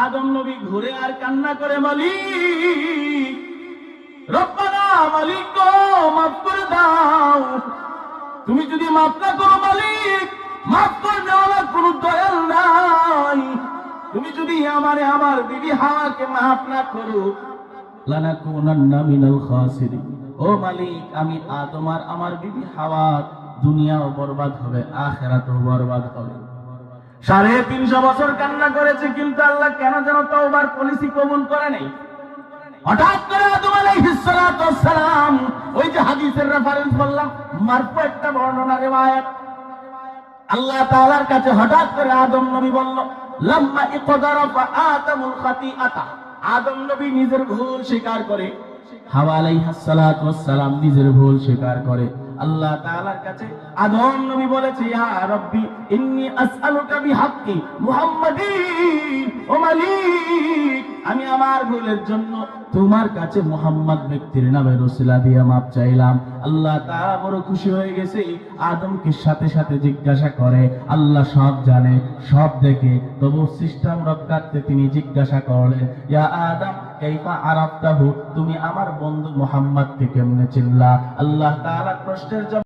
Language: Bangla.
আদম নবী ঘুরে আর কান্না করে, মালিক রব্বানা, মালিক গো মাফ করে দাও। তুমি যদি মাফ না করো মালিক, মাফ করে দেওয়ার কোন দয়াল নাই। তুমি যদি আমারে আমার বিবি হাওয়াকে মাফ না করো, লানাকুনান্না মিনাল খাসিরিন। ও মালিক, আমি আদম আর আমার বিবি হাওয়া দুনিয়াও বরবাদ হবে, আখিরাতও বরবাদ হবে। 350 বছর কান্না করেছে, কিন্তু আল্লাহ কেন যেন তওবার পলিসি কবুল করে নাই। হঠাৎ করে আদম আলাইহিস সালাতু ওয়াস সালাম, ওই যে হাদিসের রেফারেন্স বললাম, মারফু একটা বর্ণনা রিওয়ায়াত, আল্লাহ তাআলার কাছে হঠাৎ করে আদম নবী বলল, লাম্মা ইকদারা ফাআতামুল খাতিআতা। আদম নবী নিজের ভুল স্বীকার করে, হাওয়া আলাইহিস সালাতু ওয়াস সালাম নিজের ভুল স্বীকার করে। আল্লাহ তাআলার কাছে আদম নবী বলেছে, ইয়া রাব্বি ইন্নী আসআলুকা বিহাক্কি মুহাম্মাদিন। ও মালিক, আমি আমার ভুলের জন্য তোমার কাছে মুহাম্মদ ব্যক্তির নামে রসিলা দিয়ে মাপ চাইলাম। আল্লাহ তাআলা বড় খুশি হয়ে গেছে। আদমকে সাথে সাথে জিজ্ঞাসা করে, আল্লাহ সব জানে সব দেখে, তবু সিস্টেম রক্ষার্থে তিনি জিজ্ঞাসা করলেন, ইয়া আদম কাইফা আরাফতাহু, তুমি আমার বন্ধু মুহাম্মদকে কেমনে চিনলা? আল্লাহ তাআলা প্রশ্নের জবাব